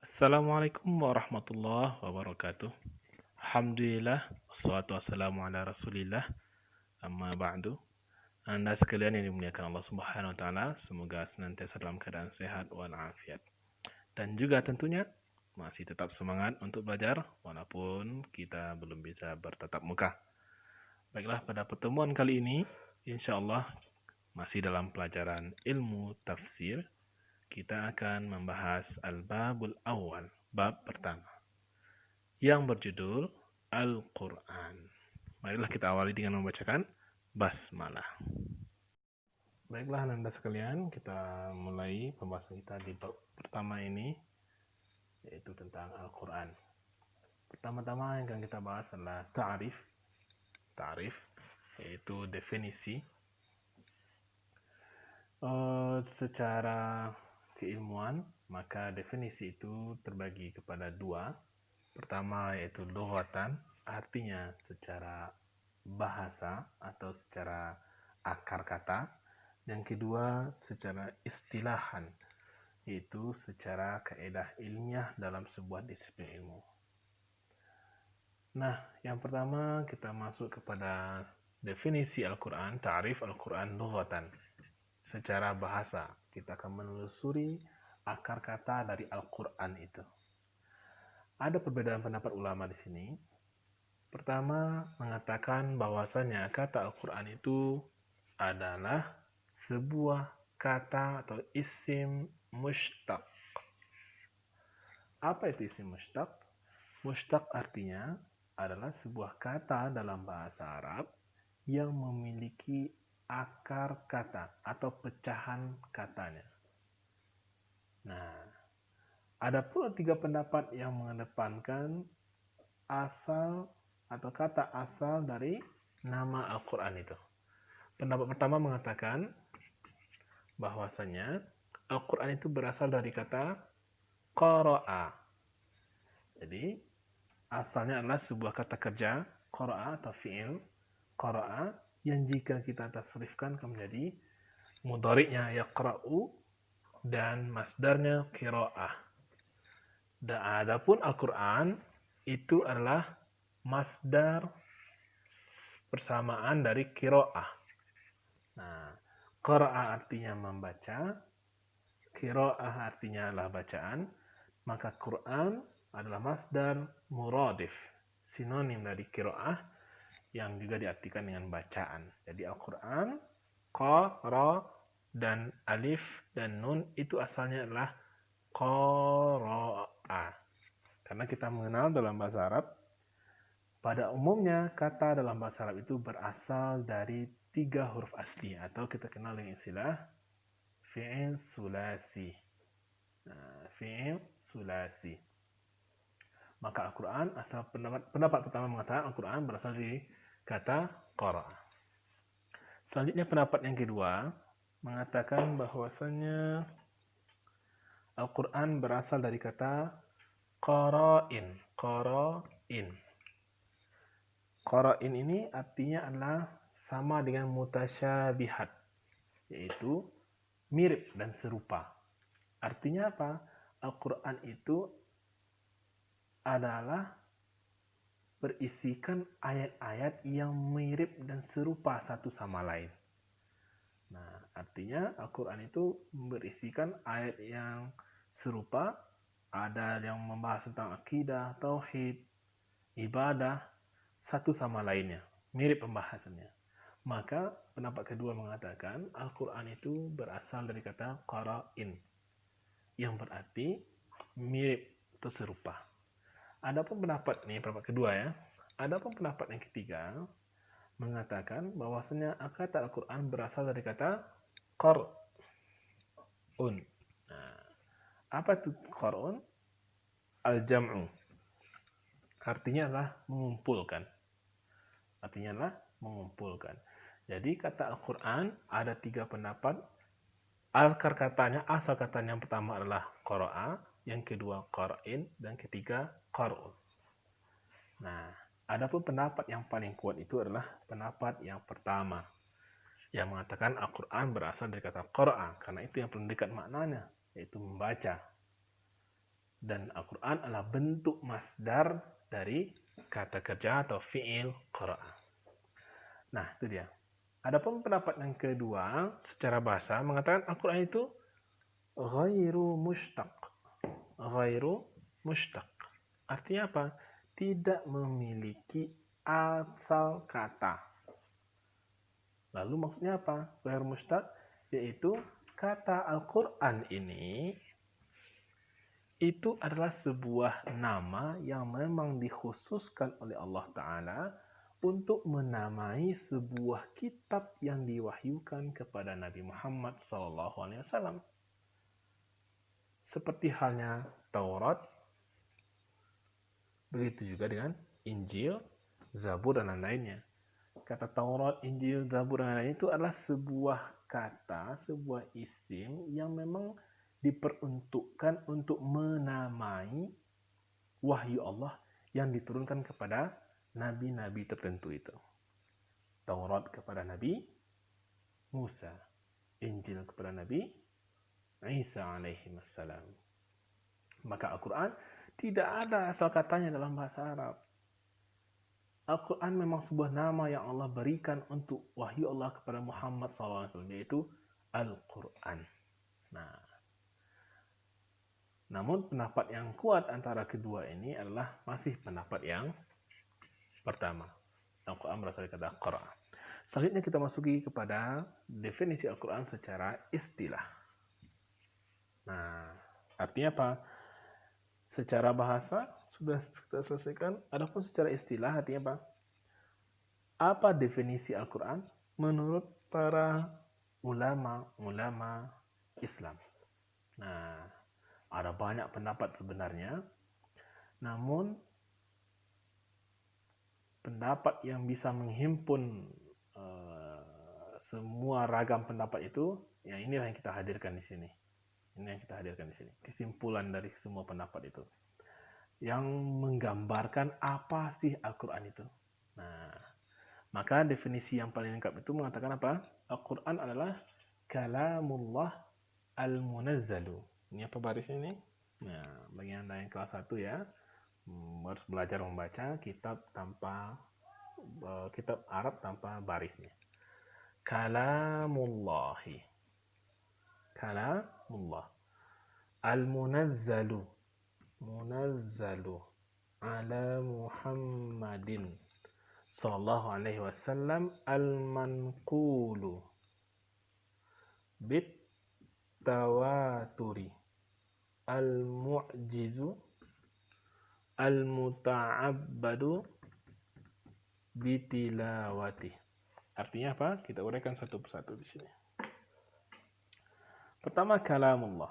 Assalamualaikum warahmatullahi wabarakatuh. Alhamdulillah, wassalatu wassalamu ala rasulillah, amma ba'du. Anda sekalian yang dimuliakan Allah Subhanahu wa taala, semoga senantiasa dalam keadaan sehat walafiat. Dan juga tentunya masih tetap semangat untuk belajar walaupun kita belum bisa bertatap muka. Baiklah, pada pertemuan kali ini insyaallah masih dalam pelajaran ilmu tafsir, kita akan membahas al-babul awal, bab pertama, yang berjudul Al-Quran. Marilah kita awali dengan membacakan basmalah. Baiklah Anda sekalian, kita mulai pembahasan kita di bab pertama ini, yaitu tentang Al-Quran. Pertama-tama yang akan kita bahas adalah ta'rif, yaitu definisi. Secara keilmuan, maka definisi itu terbagi kepada dua. Pertama yaitu lughatan, artinya secara bahasa atau secara akar kata. Yang kedua secara istilahan, yaitu secara kaidah ilmiah dalam sebuah disiplin ilmu. Nah, yang pertama kita masuk kepada definisi Al-Quran, ta'rif Al-Quran lughatan. Secara bahasa, kita akan menelusuri akar kata dari Al-Quran itu. Ada perbedaan pendapat ulama di sini. Pertama, mengatakan bahwasanya kata Al-Quran itu adalah sebuah kata atau isim mushtaq. Apa itu isim mushtaq? Mushtaq artinya adalah sebuah kata dalam bahasa Arab yang memiliki akar kata atau pecahan katanya. Nah, ada pula tiga pendapat yang mengedepankan asal atau kata asal dari nama Al-Quran itu. Pendapat pertama mengatakan bahwasanya Al-Quran itu berasal dari kata qara'a. Jadi, asalnya adalah sebuah kata kerja, qara'a atau fi'il, qara'a, yang jika kita tasrifkan menjadi mudhari'nya yaqra'u dan masdarnya qira'ah. Dan adapun Al-Quran itu adalah masdar persamaan dari qira'ah. Nah, qira'ah artinya membaca, qira'ah artinya adalah bacaan, maka Quran adalah masdar muradif, sinonim dari qira'ah yang juga diartikan dengan bacaan. Jadi Al-Quran, qa, ra, dan alif dan nun itu asalnya adalah qara'a. Karena kita mengenal dalam bahasa Arab, pada umumnya kata dalam bahasa Arab itu berasal dari 3 huruf asli atau kita kenal dengan istilah fi'il sulasi. Fi'il sulasi. Maka Al-Quran, asal pendapat pertama mengatakan Al-Quran berasal dari kata qara'a. Selanjutnya pendapat yang kedua mengatakan bahwasanya Al-Quran berasal dari kata qara'in. Qara'in ini artinya adalah sama dengan mutasyabihat, yaitu mirip dan serupa. Artinya apa? Al-Quran itu adalah berisikan ayat-ayat yang mirip dan serupa satu sama lain. Nah, artinya Al-Quran itu berisikan ayat yang serupa, ada yang membahas tentang akidah, tauhid, ibadah, satu sama lainnya, mirip pembahasannya. Maka pendapat kedua mengatakan Al-Quran itu berasal dari kata qara'in, yang berarti mirip atau serupa. Adapun pendapat kedua ya. Adapun pendapat yang ketiga mengatakan bahwasanya kata Al-Quran berasal dari kata qar'un. Nah, apa itu qar'un? Al-jam'u. Artinya adalah mengumpulkan. Jadi kata Al-Quran ada 3 pendapat. Asal katanya yang pertama adalah qara'a, yang kedua qara'in, dan ketiga qar'un. Nah, adapun pendapat yang paling kuat itu adalah pendapat yang pertama, yang mengatakan Al-Quran berasal dari kata qara'a, karena itu yang paling dekat maknanya, yaitu membaca. Dan Al-Quran adalah bentuk masdar dari kata kerja atau fi'il qara'a. Nah, itu dia. Adapun pendapat yang kedua secara bahasa mengatakan Al-Quran itu ghairu mushtaq. Ghairu mushtaq. Artinya apa? Tidak memiliki asal kata. Lalu maksudnya apa? Ghairu mushtaq yaitu kata Al-Quran ini itu adalah sebuah nama yang memang dikhususkan oleh Allah Ta'ala untuk menamai sebuah kitab yang diwahyukan kepada Nabi Muhammad SAW. Seperti halnya Taurat, begitu juga dengan Injil, Zabur, dan lain-lainnya. Kata Taurat, Injil, Zabur, dan lain-lain itu adalah sebuah kata, sebuah isim yang memang diperuntukkan untuk menamai wahyu Allah yang diturunkan kepada nabi-nabi tertentu itu. Taurat kepada Nabi Musa, Injil kepada Nabi Isa alaihi wassalam. Maka Al-Quran tidak ada asal katanya dalam bahasa Arab. Al-Quran memang sebuah nama yang Allah berikan untuk wahyu Allah kepada Muhammad SAW, yaitu Al-Quran. Nah, namun pendapat yang kuat antara kedua ini adalah masih pendapat yang pertama. Al-Quran berasal dari kata qara'. Selanjutnya kita masuki kepada definisi Al-Quran secara istilah. Nah, artinya apa? Secara bahasa sudah kita selesaikan. Adapun secara istilah artinya apa? Apa definisi Al-Quran menurut para ulama Islam? Nah, ada banyak pendapat sebenarnya. Namun pendapat yang bisa menghimpun semua ragam pendapat itu, ya inilah yang kita hadirkan di sini. Ini yang kita hadirkan di sini. Kesimpulan dari semua pendapat itu, yang menggambarkan apa sih Al-Quran itu. Nah, maka definisi yang paling lengkap itu mengatakan apa? Al-Quran adalah kalamullah al-munazzalu. Ini apa barisnya ini? Nah, bagi Anda yang kelas 1 ya, harus belajar membaca kitab Arab tanpa barisnya. Kalamullahi. Kalamullah. Al-munazzalu. Munazzalu ala Muhammadin sallallahu alaihi wasallam al-manqulu bit tawaturi al-mu'jizu al-muta'abbadu bitilawati. Artinya apa? Kita uraikan satu persatu di sini. Pertama, kalamullah.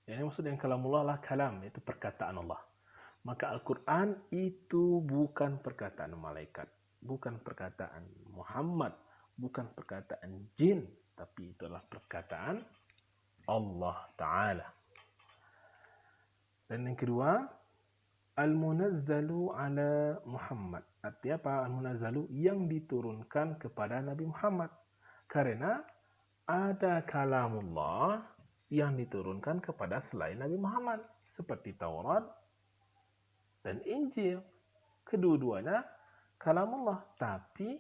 Yang maksud dengan kalamullah adalah kalam, yaitu perkataan Allah. Maka Al-Quran itu bukan perkataan malaikat, bukan perkataan Muhammad, bukan perkataan jin, tapi itu adalah perkataan Allah Ta'ala. Dan yang kedua, Al-Munazzalu ala Muhammad. Artinya apa? Al-Munazzalu yang diturunkan kepada Nabi Muhammad. Karena ada kalamullah yang diturunkan kepada selain Nabi Muhammad. Seperti Taurat dan Injil. Kedua-duanya kalamullah. Tapi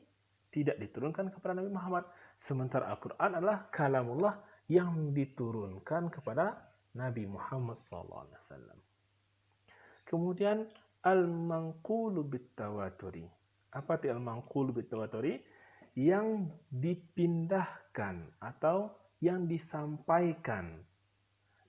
tidak diturunkan kepada Nabi Muhammad. Sementara Al-Quran adalah kalamullah yang diturunkan kepada Nabi Muhammad SAW. Kemudian al-manqulu bit-tawaturi. Apa itu al-manqulu bit-tawaturi? Yang dipindahkan atau yang disampaikan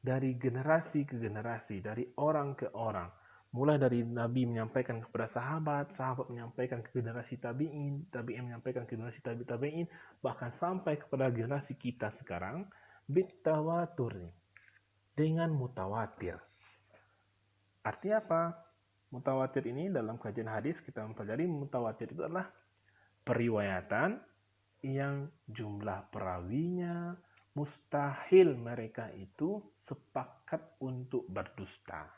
dari generasi ke generasi, dari orang ke orang. Mulai dari Nabi menyampaikan kepada sahabat, sahabat menyampaikan ke generasi tabi'in, tabi'in menyampaikan ke generasi tabi'in, bahkan sampai kepada generasi kita sekarang, bit-tawaturi, dengan mutawatir. Artinya apa? Mutawatir ini dalam kajian hadis kita mempelajari mutawatir itu adalah periwayatan yang jumlah perawinya mustahil mereka itu sepakat untuk berdusta.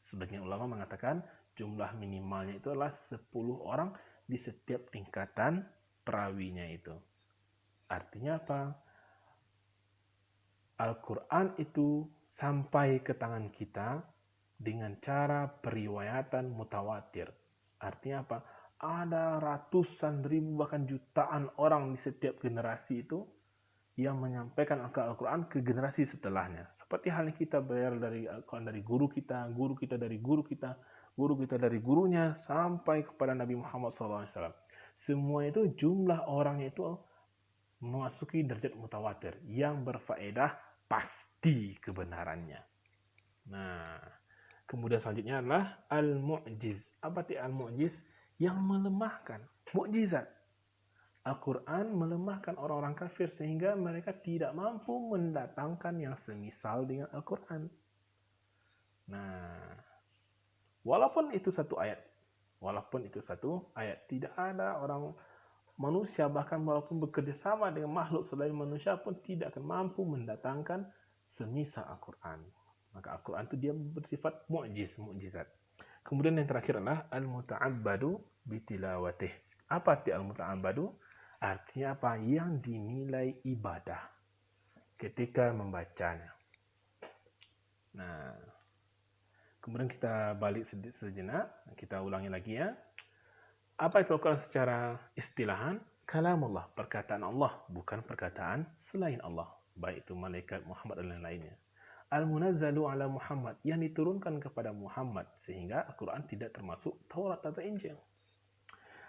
Sebagian ulama mengatakan jumlah minimalnya itu adalah 10 orang di setiap tingkatan perawinya itu. Artinya apa? Al-Quran itu sampai ke tangan kita dengan cara periwayatan mutawatir. Artinya apa? Ada ratusan ribu bahkan jutaan orang di setiap generasi itu yang menyampaikan Al-Quran ke generasi setelahnya. Seperti halnya kita belajar dari Al-Quran dari guru kita dari guru kita, guru kita dari gurunya, sampai kepada Nabi Muhammad SAW. Semua itu jumlah orangnya itu memasuki derajat mutawatir yang berfaedah pasti kebenarannya. Nah, kemudian selanjutnya adalah al-mu'jiz. Apa itu al-mu'jiz? Yang melemahkan, mukjizat. Al-Quran melemahkan orang-orang kafir sehingga mereka tidak mampu mendatangkan yang semisal dengan Al-Quran. Nah, walaupun itu satu ayat, tidak ada orang manusia, bahkan walaupun bekerja sama dengan makhluk selain manusia pun tidak akan mampu mendatangkan semisal Al-Quran. Maka Al-Quran itu dia bersifat mukjizat. Kemudian yang terakhir adalah al-muta'abbadu bitilawatih. Apa arti al-muta'abbadu? Artinya apa? Yang dinilai ibadah ketika membacanya. Nah, kemudian kita balik sejenak, kita ulangi lagi ya. Apa itu Al-Quran secara istilahan? Kalamullah, perkataan Allah, bukan perkataan selain Allah, baik itu malaikat, Muhammad dan lain-lainnya. Al-munazzalu ala Muhammad, yang diturunkan kepada Muhammad, sehingga Al-Quran tidak termasuk Taurat atau Injil.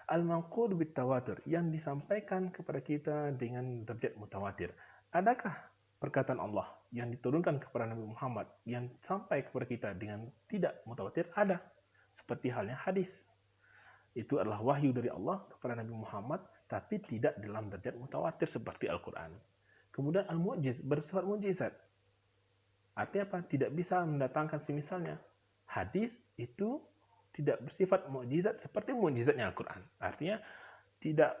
Al-manqud bitawatir, yang disampaikan kepada kita dengan derajat mutawatir. Adakah perkataan Allah yang diturunkan kepada Nabi Muhammad yang sampai kepada kita dengan tidak mutawatir? Ada. Seperti halnya hadis. Itu adalah wahyu dari Allah kepada Nabi Muhammad, tapi tidak dalam derajat mutawatir seperti Al-Quran. Kemudian al-mu'jiz, bersifat mukjizat. Artinya apa? Tidak bisa mendatangkan semisalnya. Hadis itu tidak bersifat mukjizat seperti mukjizatnya Al-Quran. Artinya tidak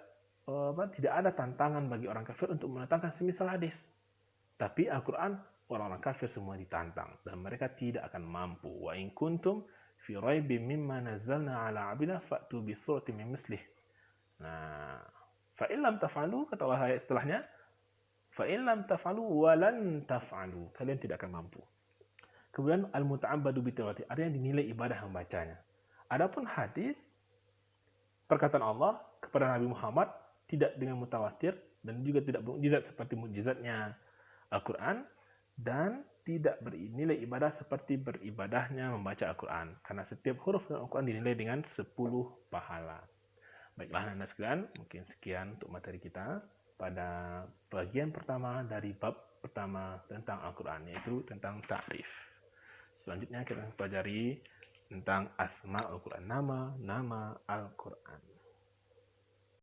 ada tantangan bagi orang kafir untuk mendatangkan semisal hadis. Tapi Al-Quran, orang-orang kafir semua ditantang dan mereka tidak akan mampu. Wa in kuntum fi raibin mimma nazzalna ala abdina fa'tu bi suratin min mislih. Nah, fa in lam taf'alu, kata Allah ayat setelahnya, fa in lam taf'alu wa lan taf'alu, kalian tidak akan mampu. Kemudian al-muta'abbadu bitilawati, artinya dinilai ibadah membacanya. Adapun hadis, perkataan Allah kepada Nabi Muhammad tidak dengan mutawatir dan juga tidak mukjizat seperti mukjizatnya Al-Quran, dan tidak bernilai ibadah seperti beribadahnya membaca Al-Quran, karena setiap huruf dalam Al-Quran dinilai dengan 10 pahala. Baiklah anak sekalian, mungkin sekian untuk materi kita pada bagian pertama dari bab pertama tentang Al-Quran, yaitu tentang ta'rif. Selanjutnya kita pelajari tentang asma Al-Quran, nama-nama Al-Quran.